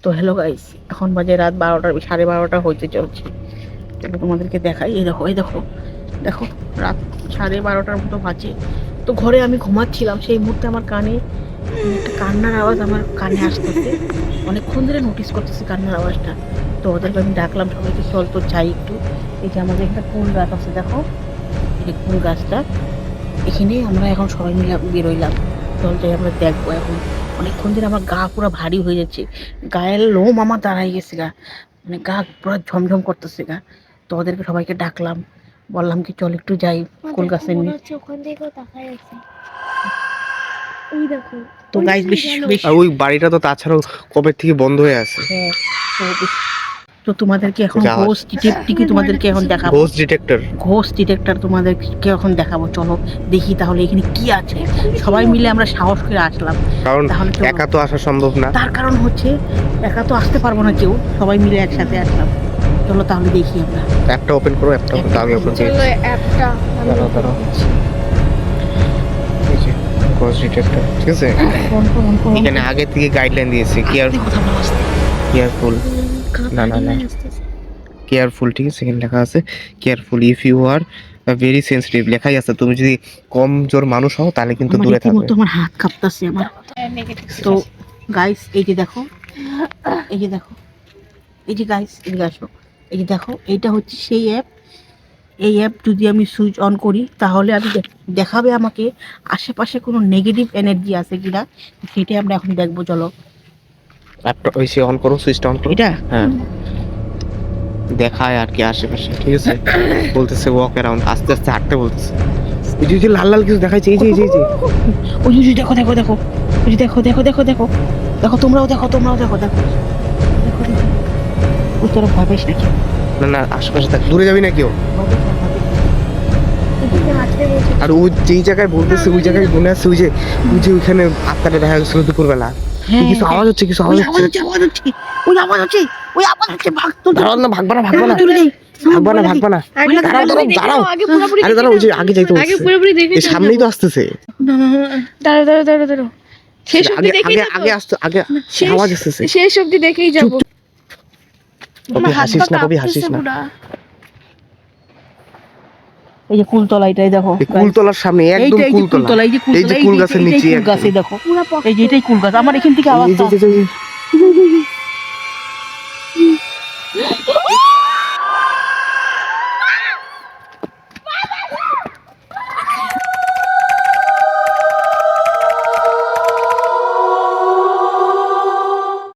তো hello guys, এখন বাজে রাত 12টা, 12:30 হইতে চলছে। চলো তোমাদেরকে দেখাই। এই দেখো, এই দেখো, দেখো রাত 12:30 মতো বাজে। তো ঘরে আমি ঘুমাচ্ছিলাম, সেই মুহূর্তে আমার কানে একটা কান্নার আওয়াজ আমার কানে আসতেছে। অনেকক্ষণ ধরে নোটিস করতেছি কান্নার আওয়াজটা। তো ওদেরকে আমি ডাকলাম, সবাইকে চল তো যাই একটু। এই যে আমাদের একটা কুল গাছ আছে, দেখো এই যে কুল গাছটা, এখানে আমরা এখন সবাই মিলে বেরোইলাম। চল যাই, আমরা দেখবো। এখন অনেকক্ষণ ধরে আমার গা পুরো ভারী হয়ে যাচ্ছে, গায়ের লোম আমার দাঁড়াই গেছে গা, মানে গা পুরো ঝমঝম করতেছে গা। তো ওদেরকে সবাইকে ডাকলাম, বললাম কি চল একটু যাই কুল গাছের নিচে। ওখান থেকেও তাকাই আছে, ওই দেখো। তো গাইস বেশ আর ওই বাড়িটা তো তাছাড়াও কবে থেকে বন্ধ হয়ে আছে। হ্যাঁ, তো তোমাদেরকে এখন যা। ঘোষ টিকি তোমাদেরকে এখন দেখাবো। Ghost detector. ঘোষ ডিটেক্টর তোমাদেরকে এখন দেখাবো। চলো দেখি তাহলে এখানে কি আছে। সবাই মিলে আমরা সাহস করে আসলাম, কারণ তাহলে চলো। একা তো আসা সম্ভব না। তার কারণ হচ্ছে একা তো আসতে পারবো না কেউ, সবাই মিলে একসাথে আসলাম। চলো তাহলে দেখি আমরা। অ্যাপটা ওপেন করো, অ্যাপটা আমি ওপেন করি। চলো অ্যাপটা দাঁড়াও। এই যে ঘোস্ট ডিটেক্টর, ঠিক আছে। এখানে আগে থেকে গাইডলাইন দিয়েছে, কেয়ারফুল, না। কেয়ারফুল, ঠিক আছে। এখানে লেখা আছে careful if you are very sensitive, লেখাই আছে। তুমি যদি কম জোর মানুষ হও তাহলে কিন্তু দূরে থাকবে। আমার হাত কাঁপতাছে আমার। তো গাইস এই যে দেখো, এই যে দেখো, এই যে গাইস এদিকে আসো। এই যে দেখো, এইটা হচ্ছে সেই অ্যাপ। এই অ্যাপ যদি আমি সুইচ অন করি তাহলে আমি দেখাবে আমাকে আশেপাশে কোনো নেগেটিভ এনার্জি আছে কিনা, সেটাই আমরা এখন দেখবো। চলো অ্যাপটা ওই সে অন করো, সুইচটা অন করো। এটা হ্যাঁ, দেখায় আর কি আশেপাশে, ঠিক আছে। বলতেছে ওয়াক অ্যারাউন্ড, আস্তে আস্তে হাঁটতে বলতেছে। এই যে লাল লাল কিছু দেখাচ্ছে, এই যে ওই যে দেখো দেখো দেখো, ওই যে দেখো দেখো দেখো দেখো দেখো, তোমরাও দেখো দেখো দেখো দেখো। ওই তোরা ভয় পাইস নাকি? না আশেপাশে থাক, দূরে যাবি না কেউ। আর ওই যেই জায়গায় বলতেছে ওই জায়গায় মনে আছে ওই যে ওইখানে আত্মাটা দেখা গেছিল দুপুরবেলা। কিছু আওয়াজ হচ্ছে, কিছু আওয়াজ হচ্ছে, ওই আওয়াজ হচ্ছে ভাগ তো। দাঁড়াও না, ভাগবা না দাঁড়াও। দাঁড়াও। আরে দাঁড়াও, ওই যে আগে যাইতে আগে হচ্ছে, পুরোপুরি দেখে এই সামনেই তো আসতেছে। দাঁড়াও শেষ অবধি দেখেই যাবো। আগে আসতে, আগে আওয়াজ আসতেছে। শেষ অবধি দেখেই যাবো। কবি হাসিস না। এই যে কুলতলা, এটাই দেখো এই কুলতলার সামনে, একদম কুলতলা। এই যে কুল গাছের নিচে, কুল গাছে দেখো, এই যে এটাই কুল গাছ। আমার এখান থেকে আওয়াজ